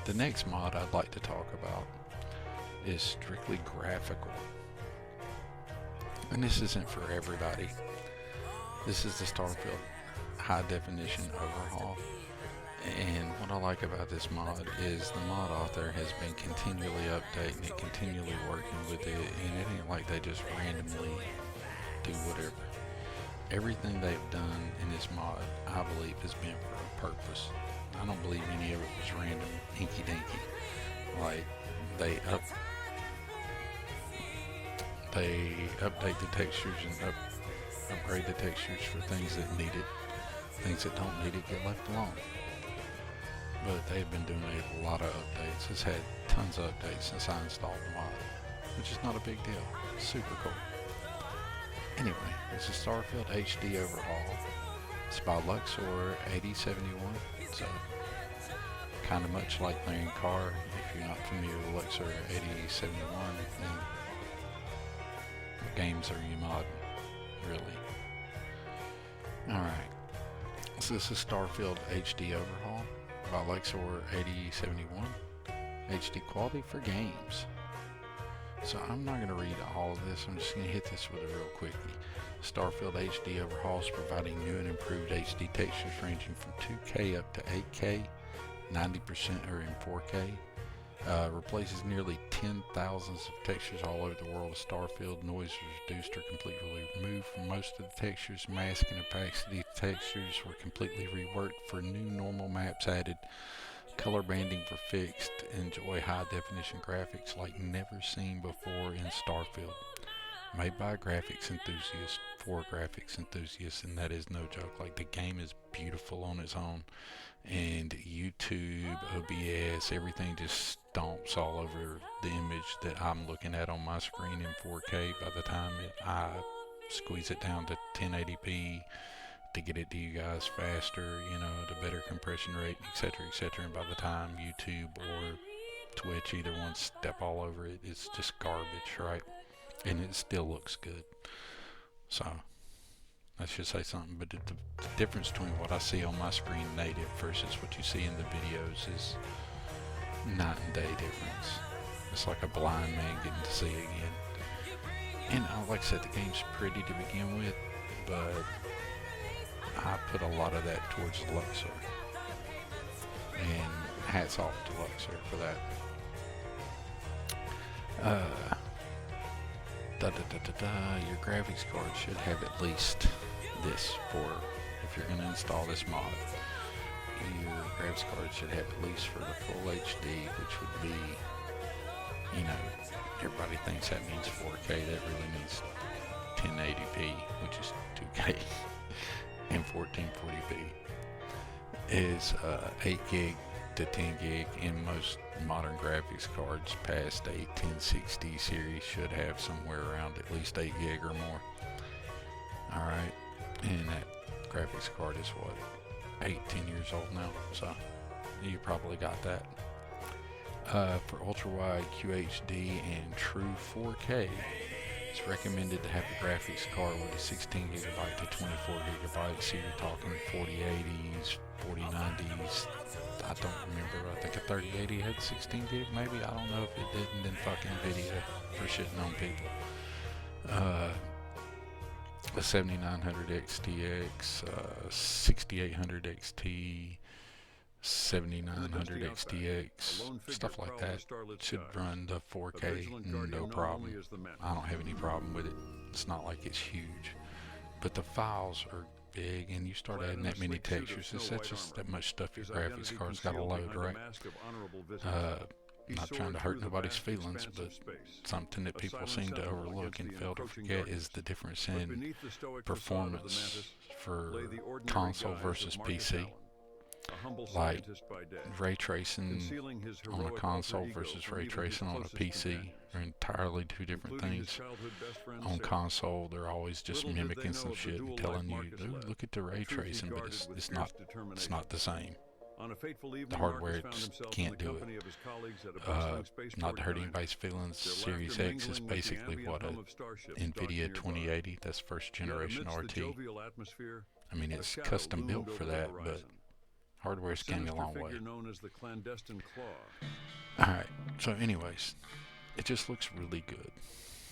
The next mod I'd like to talk about is strictly graphical. And this isn't for everybody. This is the Starfield high definition overhaul. And what I like about this mod is the mod author has been continually updating it, continually working with it, and it ain't like they just randomly do whatever. Everything they've done in this mod, I believe, has been for a purpose. I don't believe any of it was random hinky dinky. Like they update the textures and upgrade the textures for things that need it. Things that don't need it get left alone. But they've been doing a lot of updates. It's had tons of updates since I installed the mod, which is not a big deal. It's super cool. Anyway, it's a Starfield HD overhaul. It's by Luxor 8071. So kind of much like playing car. If you're not familiar with Luxor 8071, then the games are you modding, really. Alright, so this is Starfield HD overhaul by Luxor 8071. HD quality for games. So I'm not going to read all of this, I'm just going to hit this with it real quickly. Starfield HD overhauls providing new and improved HD textures ranging from 2K up to 8K, 90% are in 4K. Replaces nearly 10,000 of textures all over the world of Starfield. Noise was reduced or completely removed from most of the textures. Mask and opacity textures were completely reworked for new normal maps added. Color banding for fixed. Enjoy high definition graphics like never seen before in Starfield. Made by a graphics enthusiast for graphics enthusiasts, and that is no joke. Like, the game is beautiful on its own, and YouTube, OBS, everything just stomps all over the image that I'm looking at on my screen in 4K. By the time I squeeze it down to 1080p to get it to you guys faster, you know, the better compression rate, etc., etc. And by the time YouTube or Twitch, either one, step all over it, it's just garbage, right? And it still looks good. So I should say something, but the difference between what I see on my screen native versus what you see in the videos is night and day difference. It's like a blind man getting to see again. And like I said, the game's pretty to begin with, but I put a lot of that towards Luxor. And hats off to Luxor for that. Your graphics card should have at least this for, if you're going to install this mod, your graphics card should have at least for the full HD, which would be, you know, everybody thinks that means 4K, that really means 1080p, which is 2K, and 1440p is 8 gig to 10 gig, and most modern graphics cards past a 1060 series should have somewhere around at least 8 gig or more. Alright, and that graphics card is what, 10 years old now, so you probably got that. For ultra wide QHD and true 4K, it's recommended to have a graphics card with a 16 gigabyte to 24 gigabytes. So you're talking 4080s, 4090s. I don't remember. I think a 3080 had 16 gig, maybe. I don't know if it didn't. Then fucking Nvidia for shitting on people. A 7900 XTX, 6800 XT, 7900 XTX, stuff like that should run the 4K, no problem. I don't have any problem with it. It's not like it's huge, but the files are big, and you start adding that many textures, it's just that much stuff your graphics card's got to load, right? Not trying to hurt nobody's feelings, but something that people seem to overlook and fail to forget is the difference in performance for console versus PC. Like ray tracing on a console versus ray tracing on a PC are entirely two different things. On console, they're always just mimicking some shit and telling you, "Dude, look at the ray tracing," but it's not the same. The hardware just can't do it. Not to hurt anybody's feelings, Series X is basically what a Nvidia 2080. That's first generation RT. I mean, it's custom built for that, but Hardware's came a long way. Known as the clandestine claw Alright, so anyways, it just looks really good.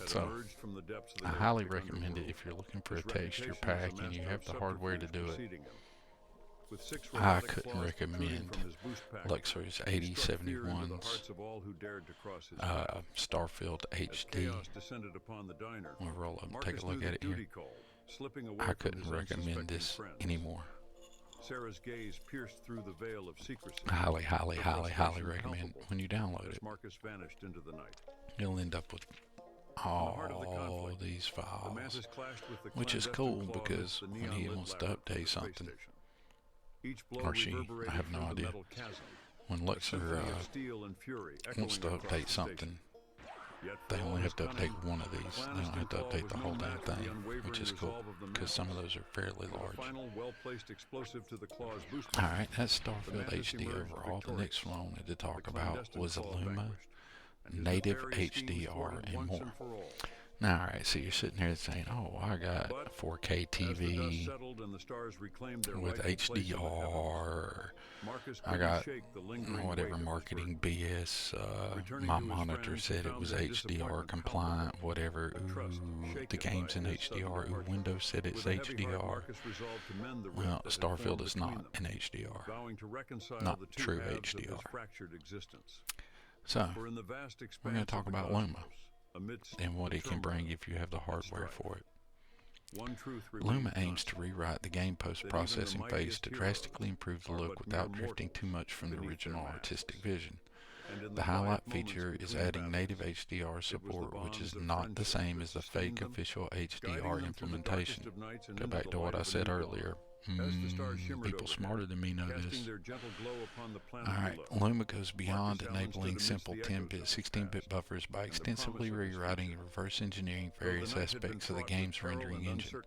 So, from the depths of the I highly recommend it if you're looking for a texture pack and you have the hardware to do it. I couldn't recommend Luxor's 8071's Starfield HD. We'll roll up and take a look at it here. I couldn't recommend this anymore. Sarah's gaze pierced through the veil of secrecy. I highly recommend when you download it. Marcus vanished into the night. You'll end up with all these files, which is cool because when he wants to update something, or she, I have no idea, when Luxor wants to update something, they only have to update one of these. They don't have to update the whole damn thing, which is cool, because some of those are fairly large. Alright, that's Starfield HD overall. The next one I wanted to talk about was Luma, Native HDR, and more. Now, alright, so you're sitting here saying, oh, I got a 4K TV with HDR, I got whatever marketing BS, my monitor said it was HDR compliant, whatever, ooh, the game's in HDR, ooh, Windows said it's HDR. Well, Starfield is not in HDR, not true HDR. So, we're going to talk about Luma and what it can bring if you have the hardware for it. Luma aims to rewrite the game post-processing phase to drastically improve the look without drifting too much from the original artistic vision. The highlight feature is adding native HDR support, which is not the same as the fake official HDR implementation. Go back to what I said earlier. People smarter than me know this. Alright, Luma goes beyond enabling simple 10-bit, 16-bit buffers by extensively rewriting and reverse engineering various aspects of the game's rendering engine.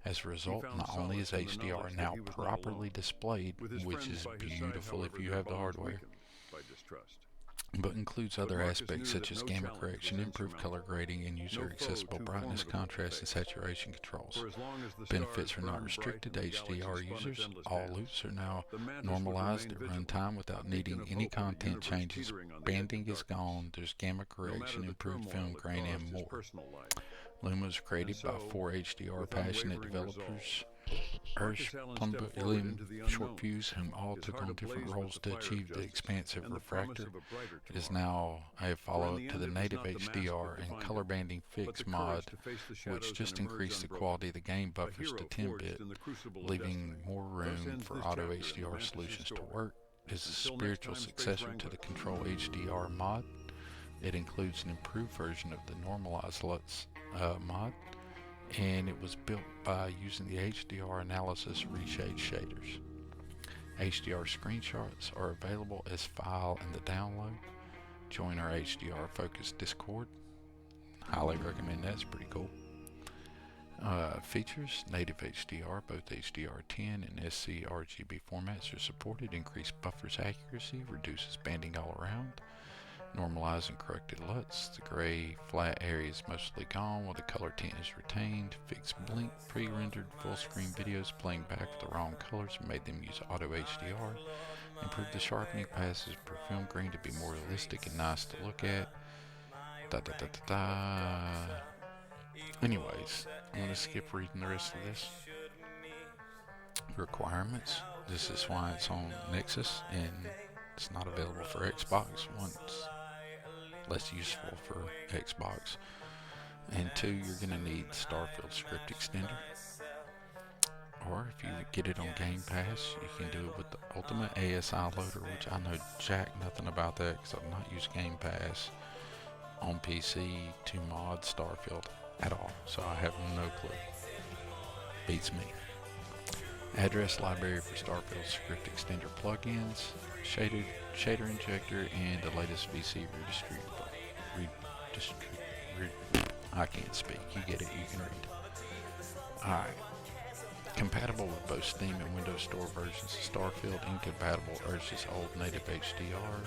As a result, not only is HDR now properly displayed, which is beautiful if you have the hardware, but includes other aspects such as gamma correction, improved color grading, and user-accessible brightness, contrast, and saturation controls. Benefits are not restricted to HDR users. All loops are now normalized at runtime without needing any content changes. Banding is gone, there's gamma correction, improved film grain, and more. Luma was created by 4 HDR passionate developers, Ursh, Plumber, Ilium, Short Fuse, whom all took on different roles to achieve the expansive refractor. It is now a follow-up to the native HDR and color banding fix mod, which just increased the quality of the game buffers to 10-bit, leaving more room for auto HDR solutions to work. It is a spiritual successor to the Control HDR mod. It includes an improved version of the normalized LUTs mod, and it was built by using the HDR analysis reshade shaders. HDR screenshots are available as file in the download. Join our HDR focused Discord. Highly recommend that, it's pretty cool. Features: native HDR, both HDR10 and SC RGB formats are supported, increased buffers accuracy, reduces banding all around. Normalized and corrected LUTs. The gray flat area is mostly gone while the color tint is retained. Fixed blink, pre-rendered full screen videos playing back with the wrong colors and made them use auto HDR. Improved the sharpening passes for film grain to be more realistic and nice to look at. Anyways, I'm going to skip reading the rest of this. Requirements. This is why it's on Nexus and it's not available for Xbox. Once less useful for Xbox, and 2, you're going to need Starfield script extender, or if you get it on Game Pass, you can do it with the Ultimate ASI loader, which I know jack nothing about that because I've not used Game Pass on PC to mod Starfield at all, so I have no clue. Beats me. Address library for Starfield script extender plugins, shader injector, and the latest VC I can't speak. You get it, you can read. Alright. Compatible with both Steam and Windows Store versions of Starfield. Incompatible Ursh's old native HDR.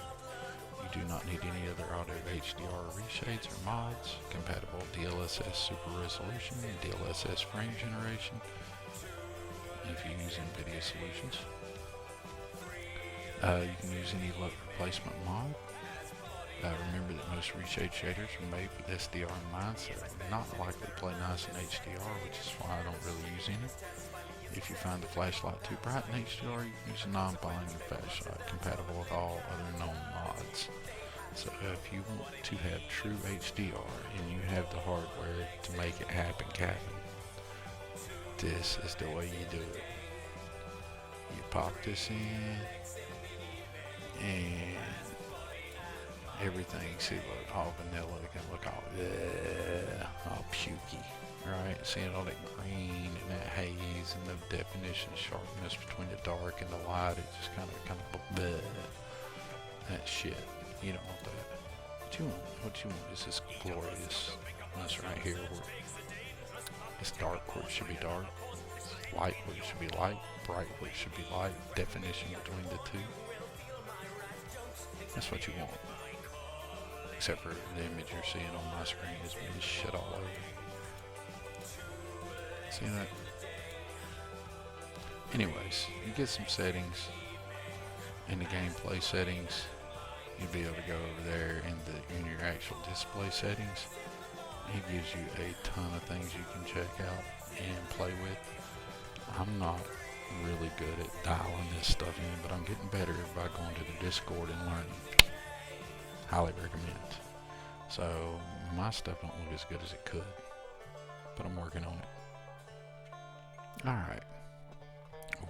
You do not need any other auto HDR reshades or mods. Compatible DLSS super resolution and DLSS frame generation if you use NVIDIA solutions. You can use any load replacement mod. Remember that most reshade shaders are made with SDR in mind, so they're not likely to play nice in HDR, which is why I don't really use any. If you find the flashlight too bright in HDR, you can use a non-binding flashlight compatible with all other known mods. So if you want to have true HDR and you have the hardware to make it happen, Captain, this is the way you do it. You pop this in, and everything, see, look, all vanilla, it can look all pukey, right? Seeing all that green and that haze and the definition sharpness between the dark and the light, it just kind of bleh. That shit. You don't want that. What you want is this gloriousness right here, where it's dark where it should be dark, light where it should be light, bright where it should be light, definition between the two. That's what you want. Except for the image you're seeing on my screen is really shit all over. See that? Anyways, you get some settings in the gameplay settings. You'll be able to go over there in your actual display settings. It gives you a ton of things you can check out and play with. I'm not really good at dialing this stuff in, but I'm getting better by going to the Discord and learning. Highly recommend. So my stuff don't look as good as it could, but I'm working on it. Alright,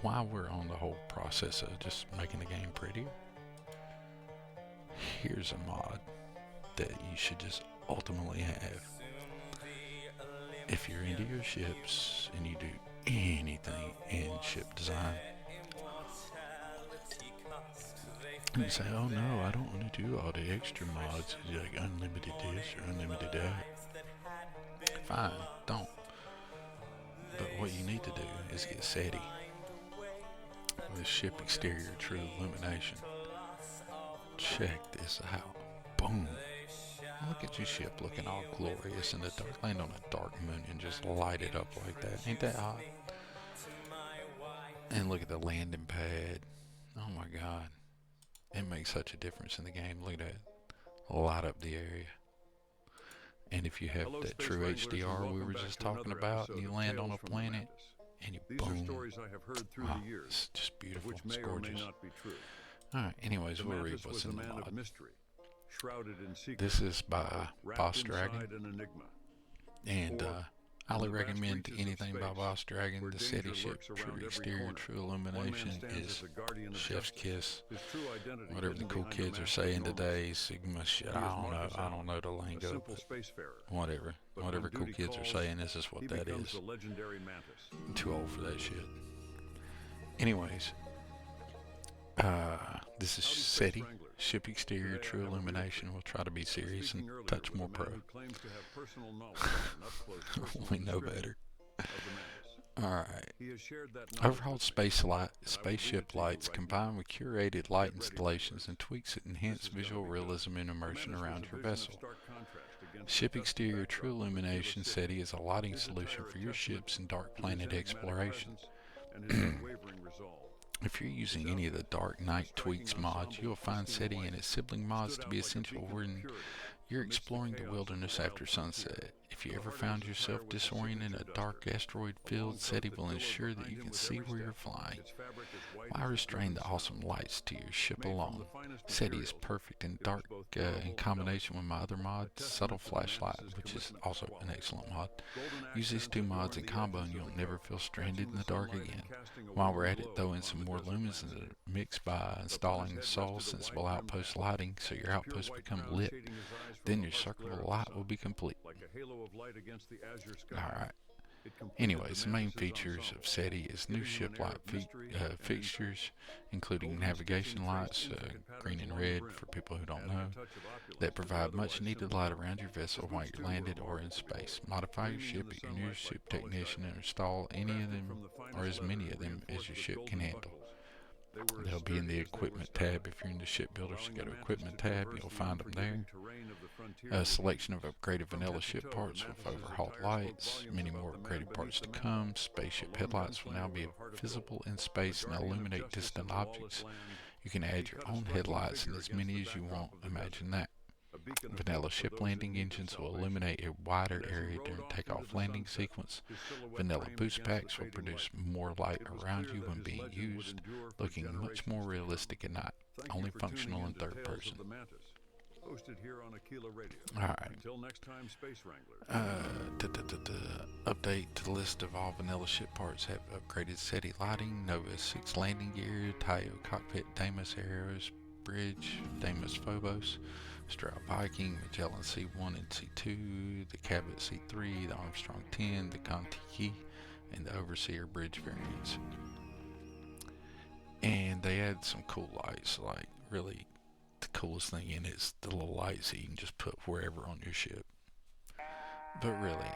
while we're on the whole process of just making the game prettier, here's a mod that you should just ultimately have. If you're into your ships and you do anything in ship design, you say, oh no, I don't want to do all the extra mods, like unlimited this or unlimited that. Fine, don't. But what you need to do is get SETI with ship exterior true illumination. Check this out. Boom. Look at your ship looking all glorious in the dark. Land on a dark moon and just light it up like that. Ain't that hot? And look at the landing pad. Oh my god. It makes such a difference in the game. Look at that. Light up the area. And if you have that true HDR we were just talking about, and you land on a planet, and you boom. Wow, it's just beautiful. It's gorgeous. Alright, anyways, we'll read what's in the mod. This is by Boss Dragon. And I highly recommend anything by Boss Dragon. The SETI ship, true exterior, true illumination is chef's kiss. Whatever the cool kids are saying today, Sigma shit, I don't know the lingo, but whatever cool kids are saying, this is what that is. I'm too old for that shit. Anyways, this is SETI, ship exterior, true illumination. We'll try to be serious and touch more pro. We know better. Alright. Overhauled spaceship lights combined with curated light installations and tweaks that enhance visual realism and immersion around your vessel. Ship exterior true illumination SETI is a lighting solution for your ships in dark planet exploration. If you're using any of the Dark Knight Tweaks mods, you'll find SETI and its sibling mods to be essential when you're exploring the wilderness after sunset. If you ever found yourself disoriented in a dark asteroid field, SETI will ensure that you can see where you're flying. Why restrain the awesome lights to your ship alone? SETI is perfect in dark in combination with my other mod, Subtle Flashlight, which is also an excellent mod. Use these two mods in combo and you'll never feel stranded in the dark again. While we're at it, throw in some more lumens in the mix by installing the Soul Sensible Outpost lighting so your outposts become lit. Then your circle of light will be complete. Alright. Anyways, the main features of SETI is new ship light fixtures, including navigation lights, green and red for people who don't know, that provide much needed light around your vessel while you're landed or in space. Modify your ship at your nearest ship technician and install any of them or as many of them as your ship can handle. They'll be in the equipment tab. If you're in the shipbuilders, go to equipment tab, you'll find them there. A selection of upgraded vanilla ship parts with overhauled lights, many more upgraded parts to come. Spaceship headlights will now be visible in space and illuminate distant objects. You can add your own headlights and as many as you want. Imagine that. Vanilla ship landing engines will illuminate a wider area during takeoff landing sequence. Vanilla boost packs will produce more light around you when being used, looking much more realistic at night. Only functional in third person. Hosted here on Aquila Radio. Alright. Until next time, Space Wrangler. Update to the list of all vanilla ship parts have upgraded SETI lighting, Nova 6 landing gear, Tayo cockpit, Deimos Arrows, bridge, Deimos Phobos, Stroud Viking, Magellan C1 and C2, the Cabot C3, the Armstrong 10, the Kontiki, and the Overseer bridge variants. And they add some cool lights, like really the coolest thing in it is the little lights that you can just put wherever on your ship. But really,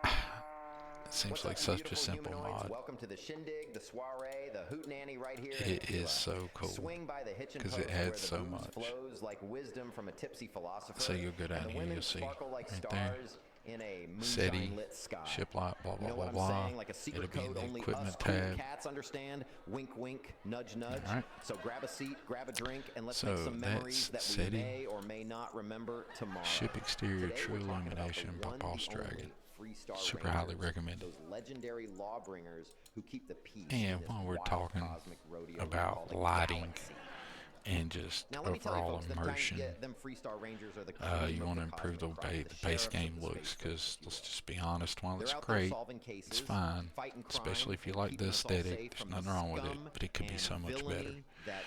it seems like such a simple mod. Welcome to the shindig, the soiree, the hootenanny right here. It is so cool because it adds so much. Flows like wisdom from a tipsy philosopher. So you'll go down here, you'll see right there, SETI, ship light, blah blah blah blah. Like a It'll secret be in code the only equipment us cool tab. cats understand. Wink, wink, nudge, nudge. All right. So grab a seat, grab a drink, and let's So make some memories that that's we SETI. may or may not remember tomorrow. Ship exterior, Today true we're talking about illumination the by one, Boss the only Dragon. Freestar Super Rangers, highly recommended. those legendary lawbringers who keep the peace. And in this while we're wild talking cosmic rodeo we about call the lighting galaxy. and just Now, let me tell you, overall folks, the time to immersion, get them Freestar Rangers are the cream you of want to the improve the cosmic crop, base sheriffs game of the looks, space because force. let's just be honest, while They're it's out there great, solving cases, it's fine, fighting crime, especially if you like keeping the us all safe aesthetic. There's from nothing the wrong with it, scum but it could be and so much better. villainy that,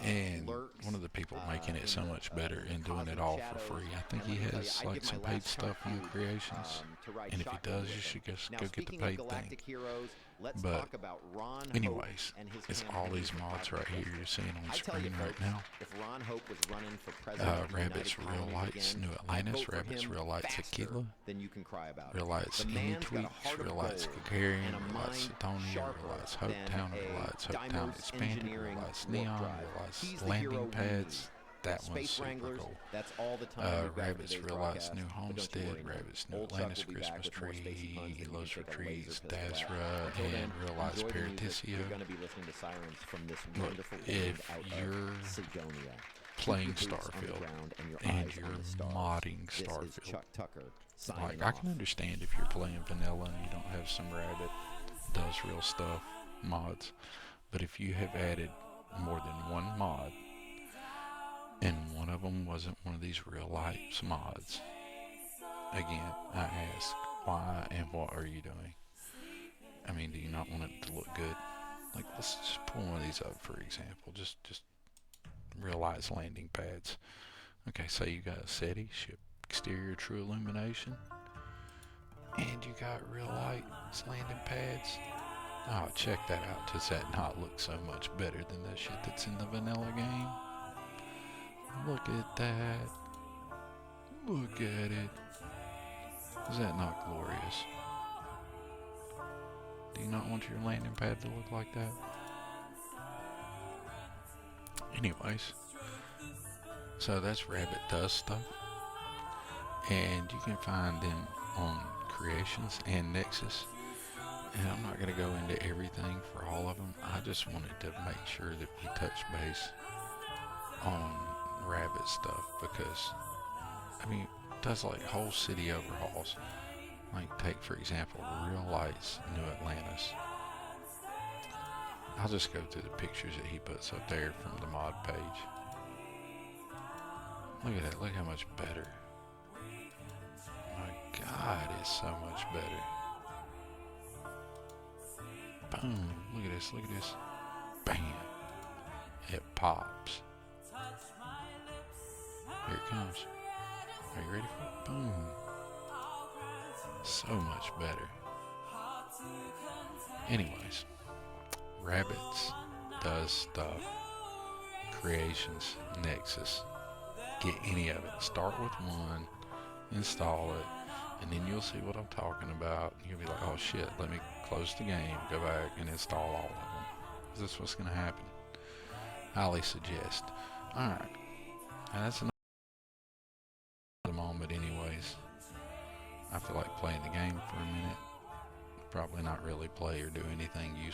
And lurks, one of the people making it so in the, much better in and the doing it cosmic all shadows. for free. I think And he let me tell has you, I'd like give my some paid last stuff on tribute, creations, to ride and if he shotgun does, you with should him. just Now, go get the speaking paid of thing. galactic heroes, let's But talk about Ron anyways, Hope and his it's all campaign these for mods cosmic right here justice. you're seeing on I tell you, screen right folks, now. if Ron Hope was running for president of the Rabbit's United Real Colonies Lights, again, New I'd Atlantis, vote for Rabbit's him Real Lights faster Aquila, than you can cry about Real it. Lights The man's got a Inuit, heart of Real Lights gold Gagarin, and a Real Lights mind Satonia, sharper Real Lights than Hopetown, Real a Lights Hopetown Dymer's Expanded, engineering Real Lights warp Neon, drive. Real Lights He's the hero Landing we need. Pads. That Space one's super Wranglers, cool. that's all the time we've got for Rabbit's today's Real Lights broadcast. New But don't you Homestead, worry, man. Rabbit's New Old Chuck Atlantis will be back Christmas with more Spacey Tree, puns than you Elos can take a laser Retreats, pistol at. Dasra, Until and then, Real Lights enjoy the music. Paraticia. You're going to be listening to sirens from this Look, wonderful if land out you're of Sigonia. playing Keep your boots on the Starfield ground and your and eyes you're on the stars. modding This is Starfield, Chuck Tucker signing like I off. can understand if you're playing vanilla and you don't have some Rabbit does real stuff mods, but if you have added more than one mod and one of them wasn't one of these real life mods, again I ask, why and what are you doing? I mean, do you not want it to look good? Like, let's just pull one of these up for example. Just real lights landing pads. Okay, say you got a SETI ship exterior true illumination, and you got real lights landing pads. Oh, check that out. Does that not look so much better than the shit that's in the vanilla game? Look at that. Look at it. Is that not glorious? Do you not want your landing pad to look like that? Anyways, so that's Rabbit Does Stuff. And you can find them on Creations and Nexus. And I'm not going to go into everything for all of them. I just wanted to make sure that we touch base on Rabbit stuff, because, I mean, it does like whole city overhauls. Like, take for example, Real Lights New Atlantis. I'll just go through the pictures that he puts up there from the mod page. Look at that, look how much better. My God, it's so much better. Boom, look at this, look at this. Bam, it pops. Here it comes. Are you ready for it? Boom. So much better. Anyways, Rabbits Does Stuff, Creations, Nexus. Get any of it. Start with one, install it, and then you'll see what I'm talking about. You'll be like, oh shit, let me close the game, go back and install all of them. Is this what's going to happen? Highly suggest. Alright, and that's enough for the moment anyways. I feel like playing the game for a minute. Probably not really play or do anything useful.